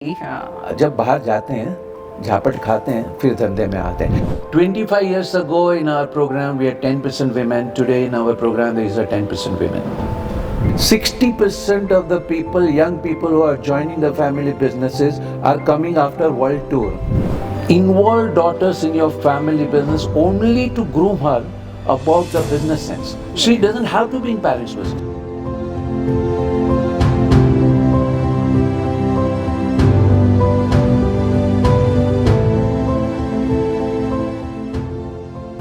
जब बाहर जाते हैं झापट खाते हैं फिर धंधे में आते हैं 25 years ago in our program we had 10% women. Today in our program there is a 10% women. 60% of the people, young people who are joining the family businesses are coming after world tour. Involve daughters in your family business only to groom her about the business sense. She doesn't have to be in Paris first.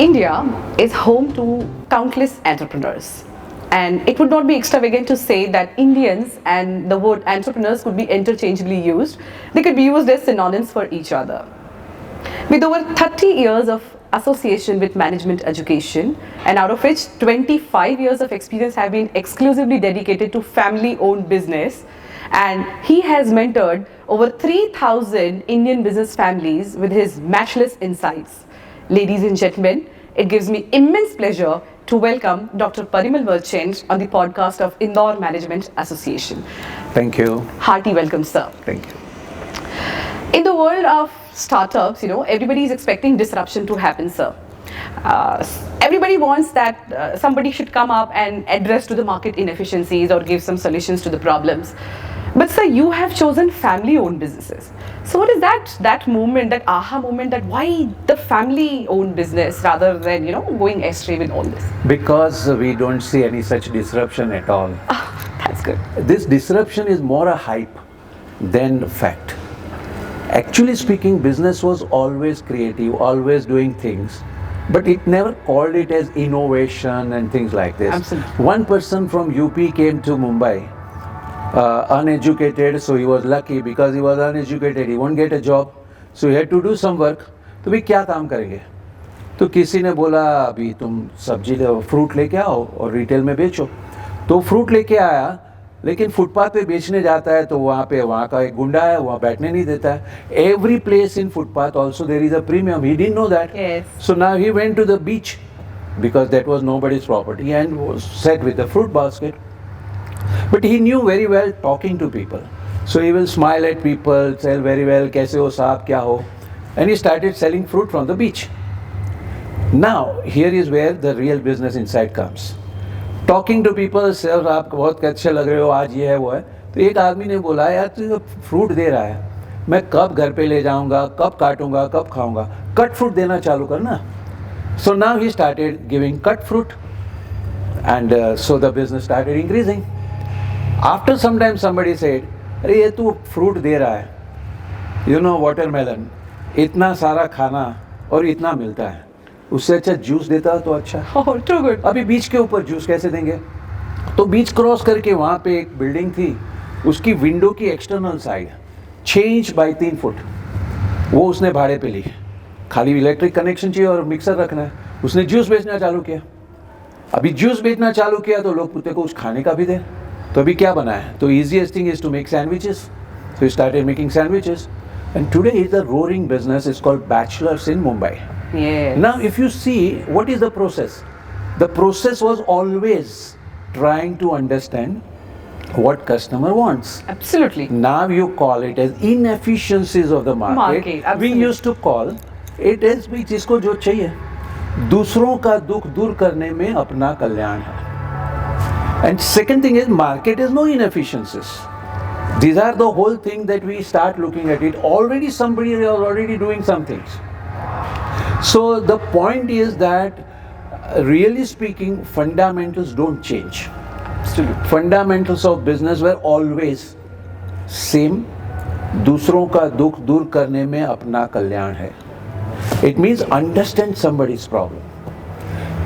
India is home to countless entrepreneurs, and it would not be extravagant to say that Indians and the word entrepreneurs could be interchangeably used. They could be used as synonyms for each other. With over 30 years of association with management education, and out of which 25 years of experience have been exclusively dedicated to family-owned business, and he has mentored over 3,000 Indian business families with his matchless insights. Ladies and gentlemen, it gives me immense pleasure to welcome Dr. Parimal on the podcast of Indore Management Association. Thank you. Hearty welcome, sir. Thank you. In the world of startups, everybody is expecting disruption to happen, sir. Everybody wants that somebody should come up and address to the market inefficiencies or give some solutions to the problems. But sir, you have chosen family-owned businesses. So what is that moment, that aha moment, that why the family-owned business rather than going astray with all this? Because we don't see any such disruption at all. That's good. This disruption is more a hype than fact. Actually speaking, business was always creative, always doing things, but it never called it as innovation and things like this. Absolutely. One person from UP came to Mumbai, uneducated, so he was lucky because he was uneducated, he won't get a job, so he had to do some work. तो भी क्या काम करेंगे? तो किसी ने बोला अभी तुम सब्जी फ्रूट लेके आओ और रिटेल में बेचो. तो फ्रूट लेके आया, लेकिन फुटपाथ पे बेचने जाता है तो वहाँ का एक गुंडा है, वहाँ बैठने नहीं देता है. Every place in footpath also there is a premium. He didn't know that. Yes. So now he went to the beach because that was nobody's property and was sat with the fruit basket. But he knew very well talking to people. So he will smile at people, tell very well, कैसे हो साहब, क्या हो? And he started selling fruit from the beach. Now, here is where the real business insight comes. Talking to people, sir आप बहुत अच्छे लग रहे हो, आज ये है वो है. तो एक आदमी ने बोला यार तू फ्रूट दे रहा है, मैं कब घर पे ले जाऊंगा, कब काटूंगा, कब खाऊंगा, कट फ्रूट देना चालू करना. So now he started giving cut fruit, and so the business started increasing. After some time somebody said, अरे ये तू फ्रूट दे रहा है, वाटरमेलन, इतना सारा खाना और इतना मिलता है, उससे अच्छा जूस देता तो अच्छा. Too good. अभी बीच के ऊपर जूस कैसे देंगे? तो बीच क्रॉस करके वहाँ पे एक बिल्डिंग थी, उसकी विंडो की external side 6 inch by 3 foot, वो उसने भाड़े पे ली. खाली इलेक्ट्रिक कनेक्शन चाहिए और मिक्सर रखना है. उसने जूस बेचना चालू किया. अभी जूस बेचना चालू किया तो लोग पूछते को कुछ खाने का भी दे. तो अभी क्या बना है? तो easiest thing is to make sandwiches. So he started making sandwiches, and today is a roaring business. It's called Bachelors in Mumbai. Yes. Now, if you see what is the process, the process was always trying to understand what customer wants. Absolutely. Now you call it as inefficiencies of the market. We absolutely. used to call it as भी जिसको जो चाहिए, दूसरों का दुख दूर करने में अपना कल्याण है. And second thing is, market is no inefficiencies. These are the whole thing that we start looking at it. Already somebody is already doing some things. So the point is that, really speaking, fundamentals don't change. Absolutely. Fundamentals of business were always same. दूसरों का दुख दूर करने में अपना कल्याण है. It means understand somebody's problem.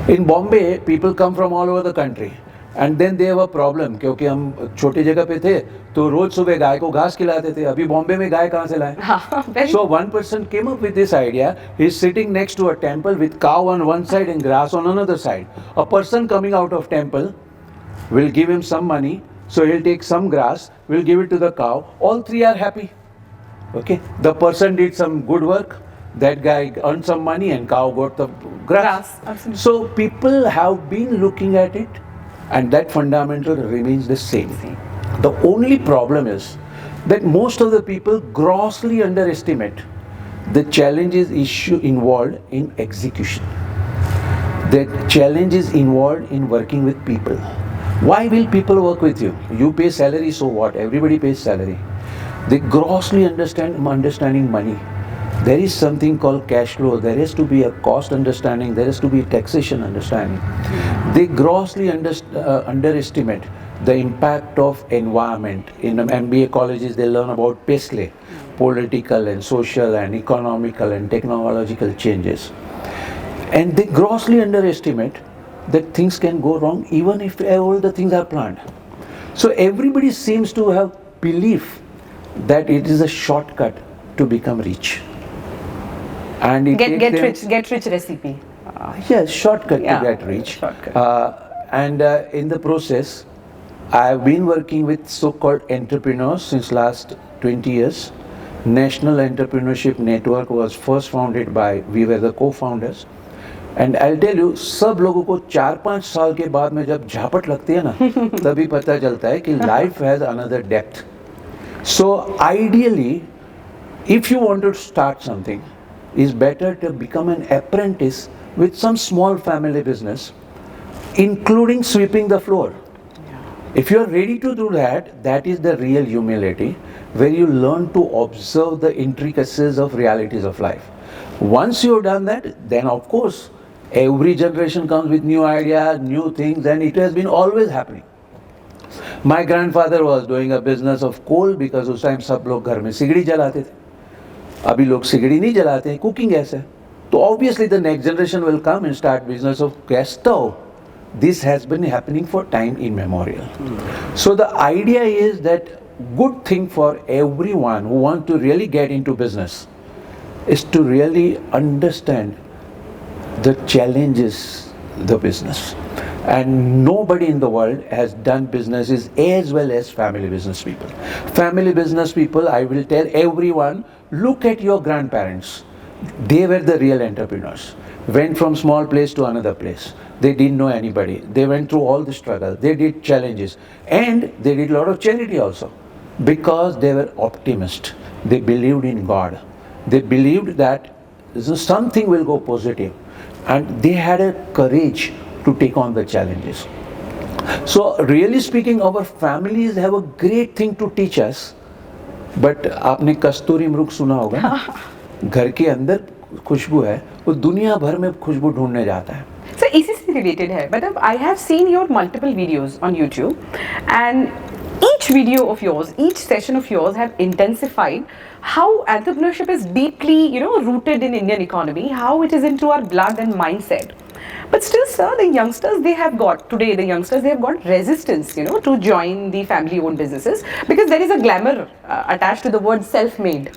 In Bombay, people come from all over the country. And then they have a problem क्योंकि हम छोटी जगह पे थे तो रोज सुबह गाय को घास खिलाते थे. अभी बॉम्बे में गाय कहाँ से लाएं? So one person came up with this idea. He's sitting next to a temple with cow on one side and grass on another side. A person coming out of temple will give him some money, so he'll take some grass, will give it to the cow. All three are happy. Okay, the person did some good work. That guy earned some money and cow got the grass. Absolutely. So people have been looking at it. And that fundamental remains the same. The only problem is that most of the people grossly underestimate the challenges issue involved in execution. The challenge is involved in working with people. Why will people work with you? You pay salary, so what? Everybody pays salary. They grossly understanding money. There is something called cash flow. There has to be a cost understanding. There has to be a taxation understanding. They grossly underestimate the impact of environment. In MBA colleges, they learn about PESLE, political and social and economical and technological changes. And they grossly underestimate that things can go wrong even if all the things are planned. So everybody seems to have belief that it is a shortcut to become rich. And it get rich recipe. Yes, shortcut to get rich. And in the process, I have been working with so-called entrepreneurs since last 20 years. National Entrepreneurship Network was first founded by, we were the co-founders. And I'll tell you, सब लोगों को 4-5 साल के बाद में जब झापट लगती है ना, तभी पता चलता है कि life has another depth. So ideally, if you want to start something, it's better to become an apprentice with some small family business, including sweeping the floor. If you are ready to do that, that is the real humility, where you learn to observe the intricacies of realities of life. Once you have done that, then of course, every generation comes with new ideas, new things, and it has been always happening. My grandfather was doing a business of coal because उस time सब लोग घर में सिगड़ी जलाते थे. अभी लोग सिगड़ी नहीं जलाते हैं, कुकिंग गैस है. तो obviously the next generation will come and start business of gas stove. This has been happening for time immemorial. So the idea is that good thing for everyone who wants to really get into business is to really understand the challenges the business. And nobody in the world has done businesses as well as family business people. Family business people, I will tell everyone, look at your grandparents. They were the real entrepreneurs. Went from small place to another place. They didn't know anybody. They went through all the struggle. They did challenges. And they did a lot of charity also. Because they were optimists. They believed in God. They believed that something will go positive. And they had a courage to take on the challenges. So really speaking, our families have a great thing to teach us. But आपने कस्तूरी मृग सुना होगा ना? घर के अंदर खुशबू है, वो दुनिया भर में खुशबू ढूंढने जाता है. So इसी से related है. But I have seen your multiple videos on YouTube, and each video of yours, each session of yours have intensified how entrepreneurship is deeply, rooted in Indian economy, how it is into our blood and mindset. But still, sir, the youngsters, they have got resistance, to join the family-owned businesses because there is a glamour attached to the word self-made.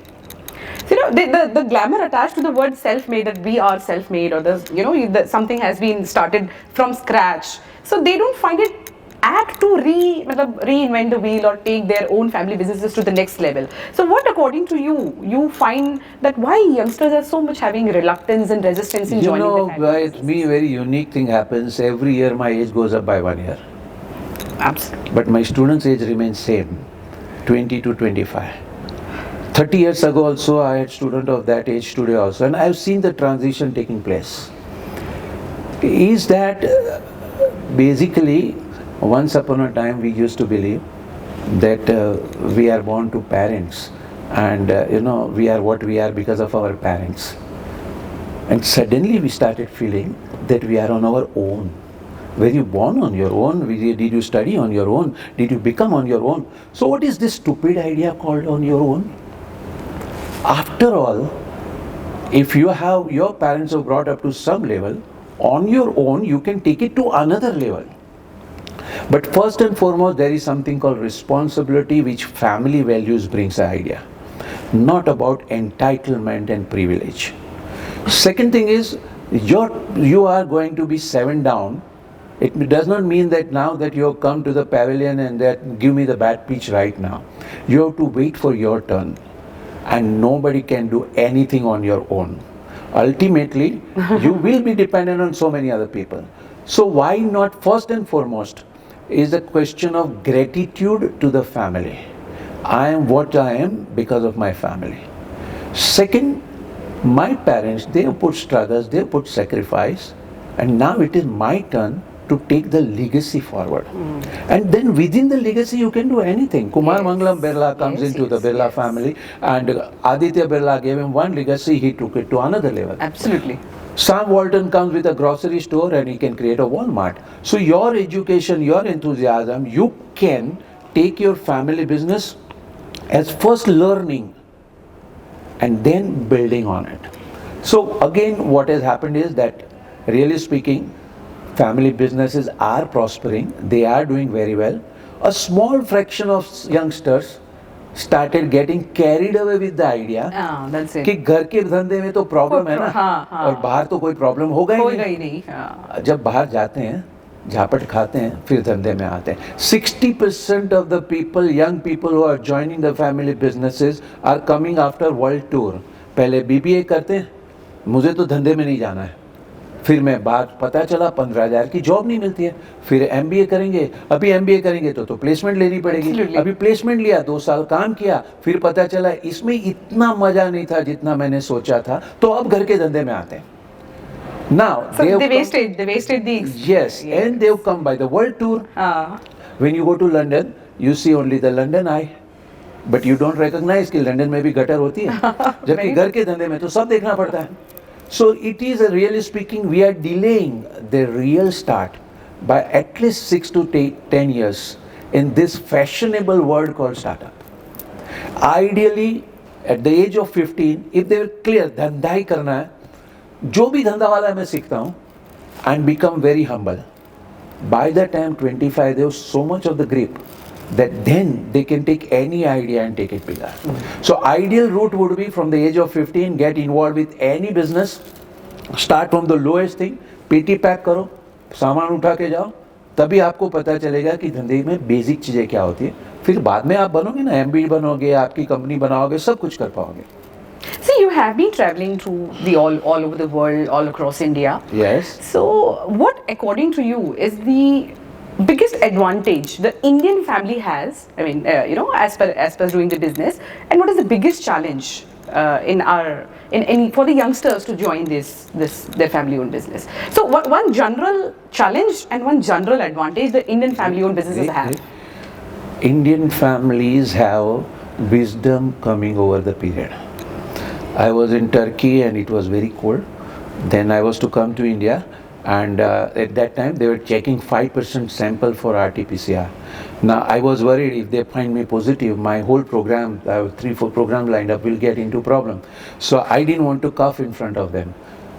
So, the glamour attached to the word self-made, that we are self-made, or something has been started from scratch. So they don't find it apt to reinvent the wheel or take their own family businesses to the next level. So what, according to you find that why youngsters are so much having reluctance and resistance in joining the family business? Me, a very unique thing happens. Every year my age goes up by 1 year. Absolutely. But my students' age remains same, 20 to 25. 30 years ago also I had student of that age today also, and I've seen the transition taking place. Is that basically once upon a time we used to believe that we are born to parents and we are what we are because of our parents. And suddenly we started feeling that we are on our own. Were you born on your own? Did you study on your own? Did you become on your own? So what is this stupid idea called on your own? After all, if you have your parents have brought up to some level, on your own you can take it to another level. But first and foremost, there is something called responsibility which family values brings the idea. Not about entitlement and privilege. Second thing is, you are going to be 7 down. It does not mean that now that you have come to the pavilion and that give me the bat pitch right now. You have to wait for your turn. And nobody can do anything on your own. Ultimately, you will be dependent on so many other people. So why not, first and foremost, is the question of gratitude to the family. I am what I am because of my family. Second, my parents, they have put struggles, they have put sacrifice, and now it is my turn to take the legacy forward. And then within the legacy, you can do anything. Kumar Mangalam Birla comes into the Birla family, and Aditya Birla gave him one legacy, he took it to another level. Absolutely. Sam Walton comes with a grocery store and he can create a Walmart. So your education, your enthusiasm, you can take your family business as first learning and then building on it. So again, what has happened is that, really speaking, family businesses are prospering, they are doing very well. A small fraction of youngsters started getting carried away with the idea That's it. कि घर के धंधे में तो problem है ना, और बाहर तो कोई प्रॉब्लम होगा ही नहीं। जब बाहर जाते हैं, झापट खाते हैं, फिर धंधे में आते हैं। 60% of the people, young people who are joining the family businesses are coming after world tour. पहले BBA करते हैं, मुझे तो धंधे में नहीं जाना है। फिर मैं बात पता चला 15,000 की जॉब नहीं मिलती है, फिर MBA करेंगे, अभी MBA करेंगे तो प्लेसमेंट लेनी पड़ेगी, अभी प्लेसमेंट लिया, 2 साल काम किया, फिर पता चला इसमें इतना मजा नहीं था जितना मैंने सोचा था, तो अब घर के धंधे में आते हैं। Now so they wasted the yes, and they've come by the world tour. When you go to London, you see only the London eye, but you don't recognize कि लंदन में भी गटर होती है, जबकि घर के धंधे में तो सब देखना पड़ता है। So it is, really speaking, we are delaying the real start by at least 6 to 10 years in this fashionable world called startup. Ideally, at the age of 15, if they were clear, धंधा ही करना है, जो भी धंधा वाला है मैं सीखता हूँ, and become very humble. By the time 25, they have so much of the grip that then they can take any idea and take it bigger. So ideal route would be from the age of 15, get involved with any business, start from the lowest thing, पेटी pack करो, सामान उठा के जाओ, तभी आपको पता चलेगा कि धंधे में बेसिक चीज़ें क्या होती है। फिर बाद में आप बनोगे ना, MBA बनोगे, आपकी कंपनी बनाओगे, सब कुछ कर पाओगे। So you have been traveling to the all over the world, all across India. Yes. So what, according to you, is the biggest advantage the Indian family has? I mean, as per doing the business, and what is the biggest challenge for the youngsters to join their family-owned business? So one general challenge and one general advantage the Indian family-owned businesses have. Indian families have wisdom coming over the period. I was in Turkey and it was very cold. Then I was to come to India, and at that time they were checking 5% sample for RT-PCR. Now I was worried if they find me positive, my whole program, I have 3-4 programs lined up, will get into problem. So I didn't want to cough in front of them.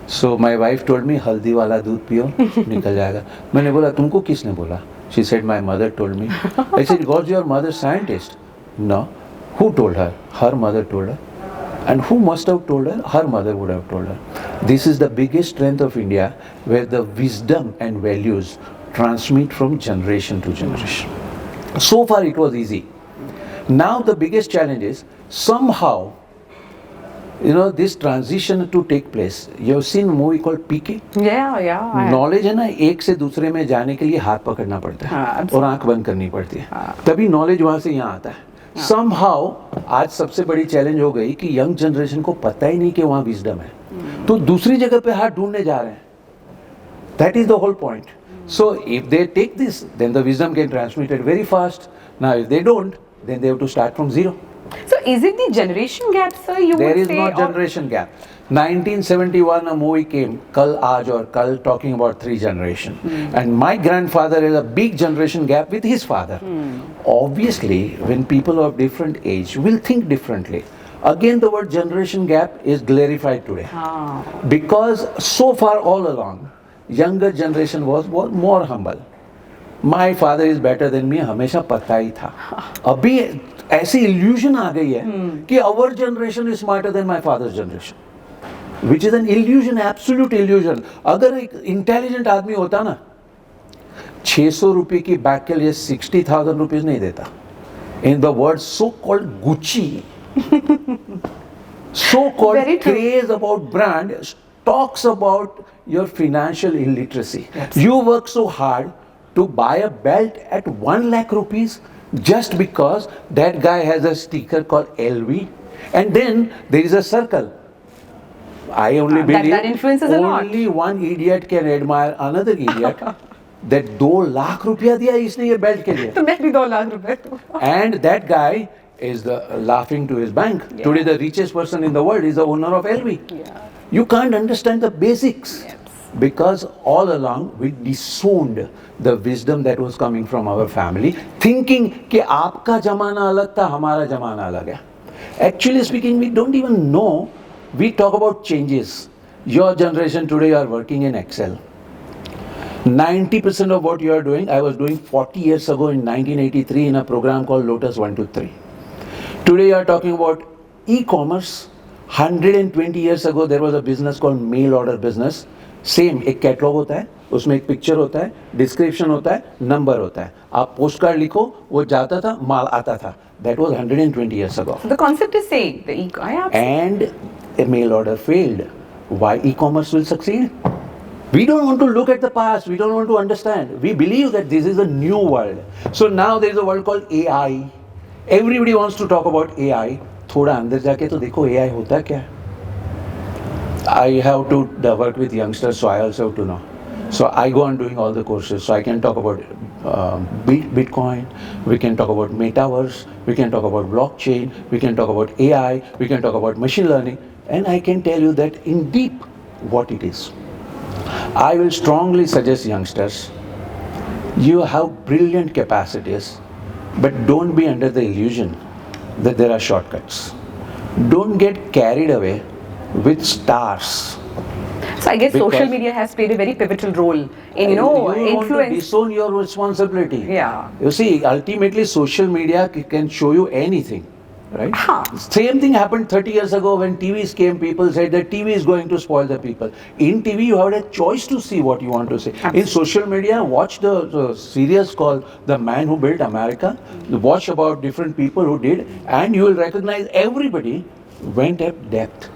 So my wife told me, हल्दी वाला दूध पियो, निकल जाएगा. मैंने बोला, तुमको किसने बोला? She said, my mother told me. I said, was your mother scientist? No. Who told her? Her mother told her. And who must have told her? Her mother would have told her. This is the biggest strength of India, where the wisdom and values transmit from generation to generation. So far it was easy. Now the biggest challenge is somehow, this transition to take place. You have seen a movie called PK? Yeah. Knowledge है ना, एक से दूसरे में जाने के लिए हाथ पकड़ना पड़ता है और आंख बंद करनी पड़ती है, तभी नॉलेज वहाँ से यहाँ आता है. Somehow आज सबसे बड़ी चैलेंज हो गई कि यंग जनरेशन को पता ही नहीं कि वहाँ विजडम है, तो दूसरी जगह पे हाथ ढूंढने जा रहे हैं. That is the whole point. So if they take this, then the wisdom can transmit it very fast. Now if they don't, then they have to start from zero. So is it the generation gap, sir? There is no generation gap. 1971 a movie came, Kal Aaj or Kal, talking about 3 generations. And my grandfather has a big generation gap with his father. Obviously, when people of different age will think differently. Again, the word generation gap is glorified today. Because so far all along, younger generation was more humble. My father is better than me, हमेशा पता ही था. अभी ऐसी illusion आ गई है कि our generation is smarter than my father's generation. Which is an illusion, absolute illusion. अगर एक intelligent आदमी होता ना, 600 रुपये की बैग के लिए 60,000 रुपीस नहीं देता. In the word so-called Gucci, so-called craze about brand talks about your financial illiteracy. You work so hard to buy a belt at 1 lakh rupees just because that guy has a sticker called LV, and then there is a circle. I only believe that influences a lot. only one idiot can admire another idiot. That 2 lakh रुपया दिया इसने ये belt के लिए. तो मैं भी 2 लाख रुपए. And that guy is laughing to his bank. Yeah. Today the richest person in the world is the owner of LV. Yeah. You can't understand the basics. Yes. Because all along we disowned the wisdom that was coming from our family, thinking कि आपका जमाना अलग था, हमारा जमाना अलग है. Actually speaking, we don't even know. We talk about changes. Your generation today are working in Excel. 90% of what you are doing, I was doing 40 years ago in 1983 in a program called Lotus 123. Today you are talking about e-commerce. 120 years ago there was a business called mail order business. Same एक catalogue होता है, उसमें एक picture होता है, description होता है, number होता है. आप पोस्ट कार्ड लिखो, वो जाता था, माल आता था. That was 120 years ago. The concept is same. And a mail order failed. Why e-commerce will succeed? We don't want to look at the past. We don't want to understand. We believe that this is a new world. So now there is a world called AI. Everybody wants to talk about AI. थोड़ा अंदर जाके तो देखो AI होता क्या है. I have to work with youngsters, so I also have to know. So I go on doing all the courses. So I can talk about Bitcoin, we can talk about metaverse, we can talk about blockchain, we can talk about AI, we can talk about machine learning, and I can tell you that in deep what it is. I will strongly suggest youngsters, you have brilliant capacities, but don't be under the illusion that there are shortcuts. Don't get carried away with stars. So I guess social media has played a very pivotal role in, you want to influence. disown your responsibility. Yeah. You see, ultimately social media can show you anything, right? Huh. Same thing happened 30 years ago when TVs came. People said that TV is going to spoil the people. In TV, you have a choice to see what you want to see. Absolutely. In social media, watch the series called The Man Who Built America. Watch about different people who did, and you will recognize everybody went at depth.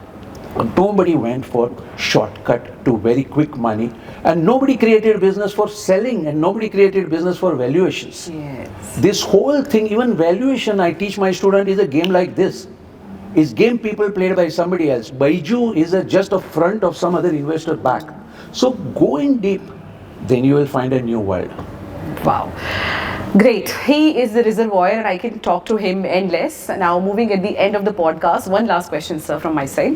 Nobody went for shortcut to very quick money, and nobody created business for selling, and nobody created business for valuations. Yes. This whole thing, even valuation, I teach my student, is a game like this. Is game people played by somebody else. Baiju is just a front of some other investor back. So go in deep, then you will find a new world. Wow. Great. He is the reservoir and I can talk to him endless. Now moving at the end of the podcast, one last question, sir, from my side.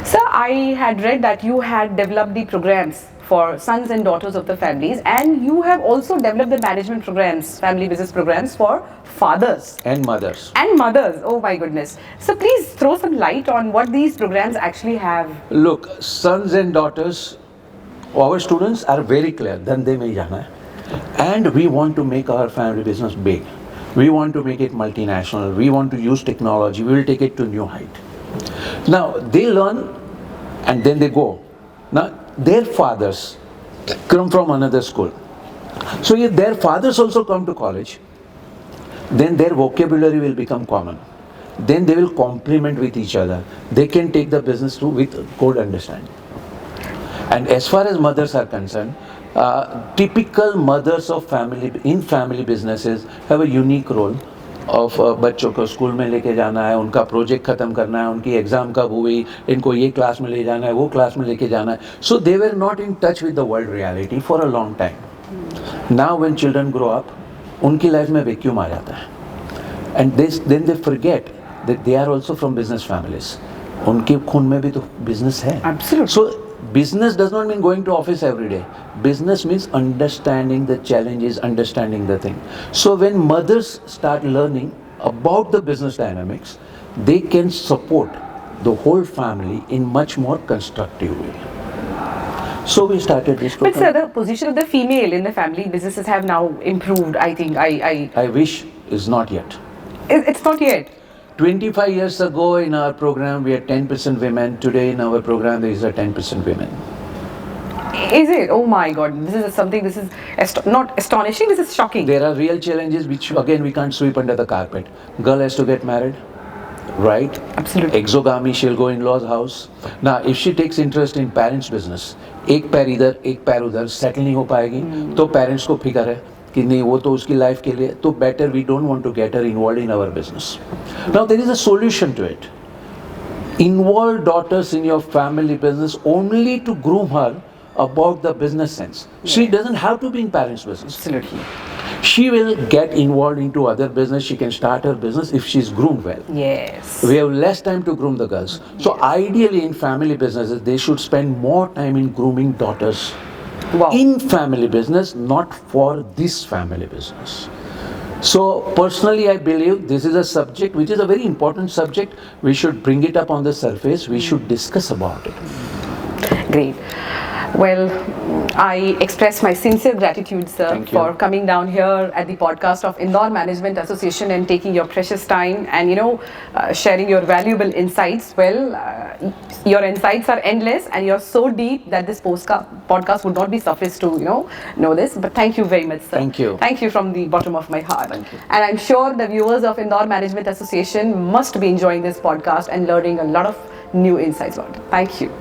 Sir, I had read that you had developed the programs for sons and daughters of the families, and you have also developed the management programs, family business programs for fathers. And mothers. And mothers. Oh my goodness. So please throw some light on what these programs actually have. Look, sons and daughters, our students are very clear. Dhande mein jana hai. And we want to make our family business big. We want to make it multinational. We want to use technology. We will take it to new height. Now, they learn and then they go. Now, their fathers come from another school. So if their fathers also come to college, then their vocabulary will become common. Then they will complement with each other. They can take the business through with good understanding. And as far as mothers are concerned, typical mothers of family businesses have a unique role of बच्चों को school में लेके जाना है, उनका project खत्म करना है, उनकी एग्जाम कब हुई, इनको ये क्लास में ले जाना है, वो क्लास में लेके जाना है. So they were not in touch with the world reality for a long time. Now when children grow up, उनकी लाइफ में वैक्यूम आ जाता है. And then they forget that they are also from business families. उनके खून में भी तो business है. Absolutely. So business does not mean going to office every day. Business means understanding the challenges, understanding the thing. So when mothers start learning about the business dynamics, they can support the whole family in much more constructive way. So we started this program. But sir, the position of the female in the family businesses have now improved, I think. I wish is not yet. It's not yet. 25 years ago in our program we had 10% women. Today in our program there is a 10% women. Is it? Oh my God! This is something. This is not astonishing. This is shocking. There are real challenges which again we can't sweep under the carpet. Girl has to get married, right? Absolutely. Exogamy, she'll go in-laws house. Now if she takes interest in parents' business, एक पैर इधर एक पैर उधर settle नहीं हो पाएगी तो पेरेंट्स को फिक्र है कि नहीं वो तो उसकी लाइफ के लिए, तो better we don't want to get her involved in our business. Now there is a solution to it. Involve daughters in your family business only to groom her about the business sense. She doesn't have to be in parents' business. Absolutely. She will get involved into other business. She can start her business if she's groomed well. Yes. We have less time to groom the girls. So ideally in family businesses, they should spend more time in grooming daughters. Wow. In family business, not for this family business. So personally, I believe this is a subject which is a very important subject. We should bring it up on the surface. We should discuss about it. Great. Well, I express my sincere gratitude, sir, Thank you. for coming down here at the podcast of Indore Management Association and taking your precious time and, sharing your valuable insights. Well, your insights are endless and you're so deep that this podcast would not be sufficed to, know this. But thank you very much, sir. Thank you. Thank you from the bottom of my heart. Thank you. And I'm sure the viewers of Indore Management Association must be enjoying this podcast and learning a lot of new insights about it. Thank you.